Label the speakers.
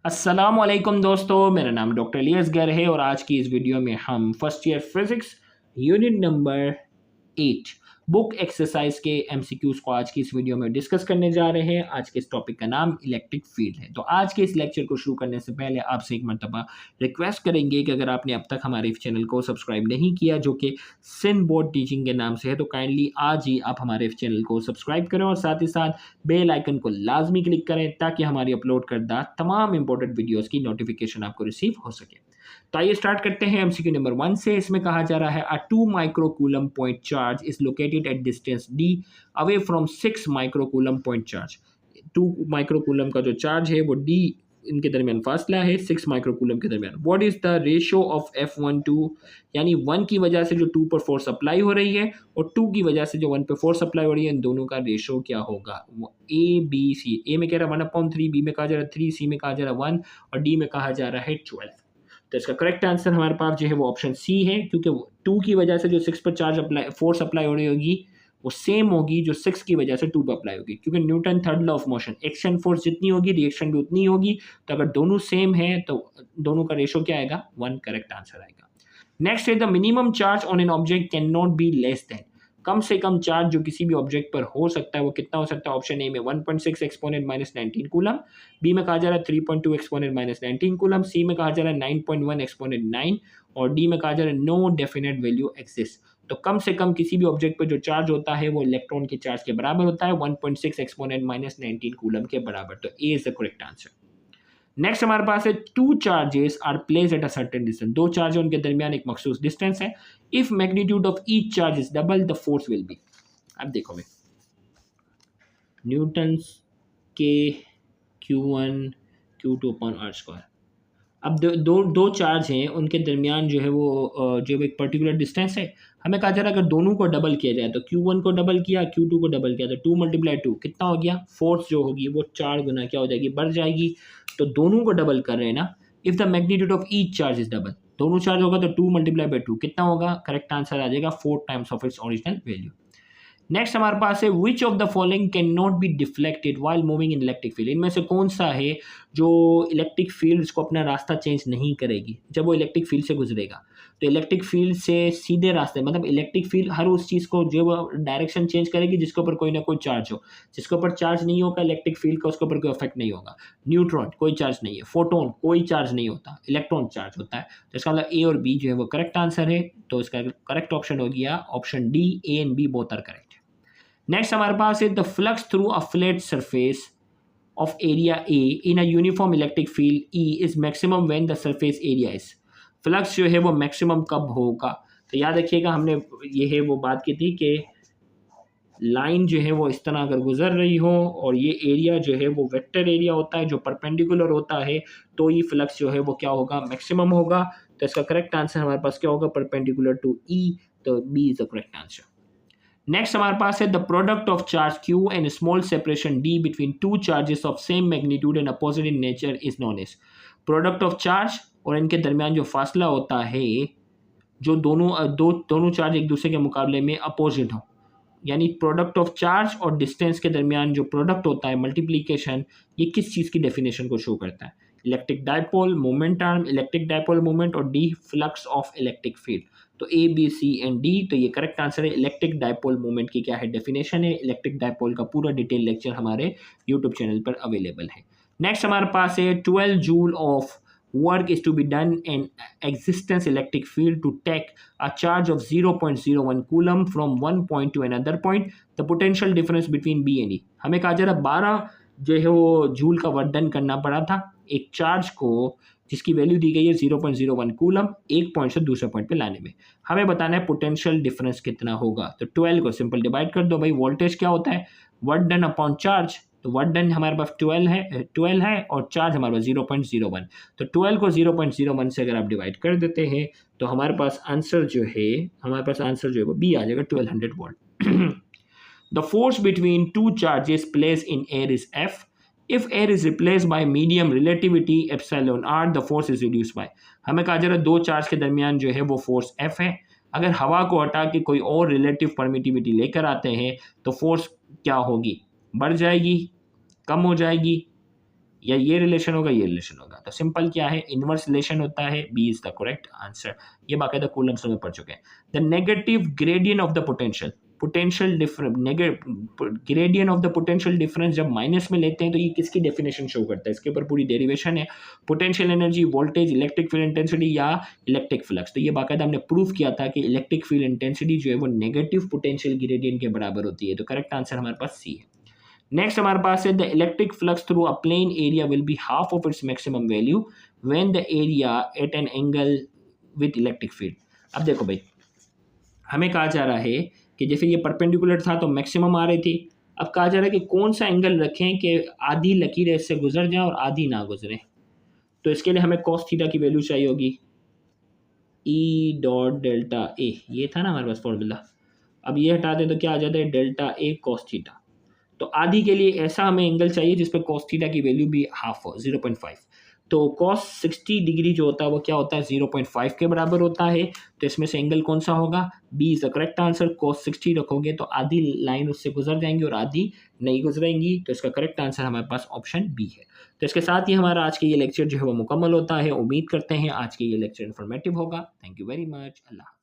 Speaker 1: अस्सलामुअलैकुम दोस्तों, मेरा नाम डॉक्टर इलियास गर है और आज की इस वीडियो में हम first year physics unit number 8 book exercise के एमसीक्यूज़ को आज की इस वीडियो में डिस्कस करने जा रहे हैं। आज के इस टॉपिक का नाम इलेक्ट्रिक फील्ड है। तो आज के इस लेक्चर को शुरू करने से पहले आपसे एक मर्तबा रिक्वेस्ट करेंगे कि अगर आपने अब तक हमारे इस चैनल को सब्सक्राइब नहीं किया, जो कि सिन बोर्ड टीचिंग के नाम से है, तो काइंडली आज ही आप हमारे इस चैनल को सब्सक्राइब करें और साथ ही साथ बेल आइकन को लाजमी क्लिक करें ताकि हमारी अपलोड करदा तमाम इंपॉर्टेंट वीडियोज़ की नोटिफिकेशन आपको रिसीव हो सके। तो आइए स्टार्ट करते हैं एमसीक्यू नंबर 1 से। इसमें कहा जा रहा है अ 2 microcoulomb point charge is located at distance d away from 6 microcoulomb point charge. 2 microcoulomb का जो चार्ज है वो d इनके दरमियान फासला है 6 माइक्रोकूलम के दरमियान। What is the ratio of F12, यानी 1 की वजह से जो 2 पर फोर्स अप्लाई हो रही है और 2 की वजह से जो 1 पर फोर्स अप्लाई हो रही है, इन दोनों का रेशियो क्या होगा। ए बी सी, ए में कह रहा है 1/3, बी में कहा जा रहा है 3, सी में कहा जा रहा है 1 और डी में कहा जा रहा है 12। तो इसका करेक्ट आंसर हमारे पास जो है वो ऑप्शन सी है, क्योंकि 2 की वजह से जो 6 पर चार्ज अप्लाई फोर्स अप्लाई हो रही होगी वो सेम होगी जो 6 की वजह से 2 पर अप्लाई होगी, क्योंकि Newton third law of motion, action force जितनी होगी रिएक्शन भी उतनी होगी। तो अगर दोनों सेम है तो दोनों का रेशो क्या आएगा, 1 करेक्ट आंसर आएगा। नेक्स्ट है the minimum charge on an object can not be less than. कम से कम चार्ज जो किसी भी ऑब्जेक्ट पर हो सकता है वो कितना हो सकता है। ऑप्शन ए में 1.6 एक्सपोनेंट माइनस 19 कूलम, बी में कहा जा रहा है 3.2 एक्सपोनेंट माइनस 19 कूलम, सी में कहा जा रहा है 9.1 एक्सपोनेंट 9 और डी में कहा जा रहा है नो डेफिनेट वैल्यू एक्सिस्ट। तो कम से कम किसी भी ऑब्जेक्ट पर जो चार्ज होता है वो इलेक्ट्रॉन के चार्ज के बराबर होता है 1.6 एक्सपोनेंट माइनस 19 कूलम के बराबर। तो A is the correct answer. Next हमारे पास है 2 charges are placed at a certain distance. 2 charge उनके दरमियान एक मखसूस डिस्टेंस है। If magnitude of each charge is double the force will be. अब देखो भाई, न्यूटन्स के Q1 Q2 upon are square. अब दो चार्ज हैं, उनके दरमियान जो है वो जो एक पर्टिकुलर डिस्टेंस है। हमें कहा जा रहा है अगर दोनों को डबल किया जाए तो Q1 को डबल किया, Q2 को डबल किया तो 2 × 2 कितना हो गया, फोर्स जो होगी वो 4 गुना क्या हो जाएगी, बढ़ जाएगी। तो दोनों को डबल कर रहे हैं ना। If the magnitude of each charge is double, दोनों चार्ज होगा तो 2 × 2 कितना होगा, करेक्ट आंसर आ जाएगा 4 times of its original value. Next हमारे पास है which of the following can not be deflected while moving in electric field. इनमें से कौन सा है जो इलेक्ट्रिक फील्ड को अपना रास्ता चेंज नहीं करेगी जब वो इलेक्ट्रिक फील्ड से गुजरेगा। तो इलेक्ट्रिक फील्ड से सीधे रास्ते, मतलब इलेक्ट्रिक फील्ड हर उस चीज़ को जो डायरेक्शन चेंज करेगी जिसके ऊपर कोई ना कोई चार्ज हो। जिसके ऊपर चार्ज नहीं होगा इलेक्ट्रिक फील्ड का, उसके ऊपर कोई इफेक्ट नहीं होगा। न्यूट्रॉन कोई चार्ज नहीं है, फोटोन कोई चार्ज नहीं होता, इलेक्ट्रॉन चार्ज होता है। तो इसका मतलब ए और बी जो है वो करेक्ट आंसर है। तो इसका करेक्ट ऑप्शन हो गया option D, A and B both are correct. Next हमारे पास है the flux through a flat surface of area A in a uniform electric field E is maximum when the surface area is. फ्लक्स जो है वो maximum कब होगा। तो याद रखिएगा हमने ये है वो बात की थी कि लाइन जो है वो इस तरह अगर गुजर रही हो और ये एरिया जो है वो वेक्टर एरिया होता है जो परपेंडिकुलर होता है, तो ये फ्लक्स जो है वो क्या होगा, मैक्सिमम होगा। तो इसका करेक्ट आंसर हमारे पास क्या होगा, परपेंडिकुलर टू ई। तो B is the correct answer. Next हमारे पास है the product of charge Q and small separation D between 2 charges of same magnitude and opposite in nature is known as. Product of charge और इनके दरमियान जो फासला होता है, जो दोनों चार्ज एक दूसरे के मुकाबले में अपोजिट हो, यानी प्रोडक्ट ऑफ चार्ज और डिस्टेंस के दरमियान जो प्रोडक्ट होता है मल्टीप्लिकेशन, ये किस चीज़ की डेफिनेशन को शो करता है। Electric dipole moment arm, electric dipole moment और D flux of electric field. तो A B C and D, तो ये करेक्ट आंसर है। इलेक्ट्रिक डायपोल मोमेंट की क्या है, डेफिनेशन है। इलेक्ट्रिक डायपोल का पूरा डिटेल लेक्चर हमारे यूट्यूब चैनल पर अवेलेबल है। नेक्स्ट हमारे पास है 12 joule of work is to be done in existence electric field to take a charge of 0.01 coulomb from one point to another point. The potential difference between B and E. हमें कहा जा रहा 12 जो है वो जूल का work done करना पड़ा था एक चार्ज को जिसकी वैल्यू दी गई है 0.01 कूलम, एक पॉइंट से दूसरे पॉइंट पे लाने में। हमें बताना है पोटेंशियल डिफरेंस कितना होगा। तो 12 को सिंपल डिवाइड कर दो भाई। वोल्टेज क्या होता है, वर्क डन अपॉन चार्ज। तो वर्क डन हमारे पास 12 है और चार्ज हमारे पास 0.01। तो 12 को 0.01 से अगर आप डिवाइड कर देते हैं तो हमारे पास आंसर जो है वो बी आ जाएगा, 1200 volt. The force between 2 charges place in air is F. If air is replaced by medium relativity epsilon r, the force is reduced by. हमें कहा जा रहा है 2 चार्ज के दरमियान जो है वो फोर्स F है। अगर हवा को हटा के कोई और रिलेटिव परमिटिविटी लेकर आते हैं तो फोर्स क्या होगी, बढ़ जाएगी, कम हो जाएगी, या ये रिलेशन होगा, ये रिलेशन होगा। तो सिंपल क्या है, इनवर्स रिलेशन होता है, B is the correct answer. ये बाकायदा कूलम्स में पढ़ चुके हैं। The negative gradient of the potential, potential difference, gradient of the potential difference जब माइनस में लेते हैं तो ये किसकी डेफिनेशन शो करता है, इसके ऊपर पूरी डेरिवेशन है। Potential energy, voltage, electric field intensity या इलेक्ट्रिक फ्लक्स। तो ये बाकायदा हमने प्रूफ किया था कि इलेक्ट्रिक फील्ड इंटेंसिटी जो है वो नेगेटिव पोटेंशियल ग्रेडियंट के बराबर होती है। तो करेक्ट आंसर हमारे पास सी है। नेक्स्ट हमारे पास है the electric flux through a plain area will be half of its maximum value when the area at an angle with electric field. अब देखो भाई, हमें कहा जा रहा है कि जैसे ये परपेंडिकुलर था तो मैक्सिमम आ रही थी। अब कहा जा रहा है कि कौन सा एंगल रखें कि आधी लकीरें इससे गुजर जाएं और आधी ना गुजरें। तो इसके लिए हमें कॉस थीटा की वैल्यू चाहिए होगी, ई डॉट डेल्टा ए, ये था ना हमारे पास फॉर्मूला। अब ये हटा दें तो क्या आ जाता है, डेल्टा ए कॉस थीटा। तो आधी के लिए ऐसा हमें एंगल चाहिए जिस पे कॉस थीटा की वैल्यू भी हाफ हो, 0.5। तो कॉस 60 डिग्री जो होता है वो क्या होता है, 0.5 के बराबर होता है। तो इसमें से एंगल कौन सा होगा, B is the correct answer. Cos 60 रखोगे तो आधी लाइन उससे गुजर जाएंगी और आधी नहीं गुजरेंगी। तो इसका करेक्ट आंसर हमारे पास ऑप्शन बी है। तो इसके साथ ही हमारा आज के ये लेक्चर जो है वो मुकम्मल होता है। उम्मीद करते हैं आज के ये लेक्चर इन्फॉर्मेटिव होगा। Thank you very much. Allah.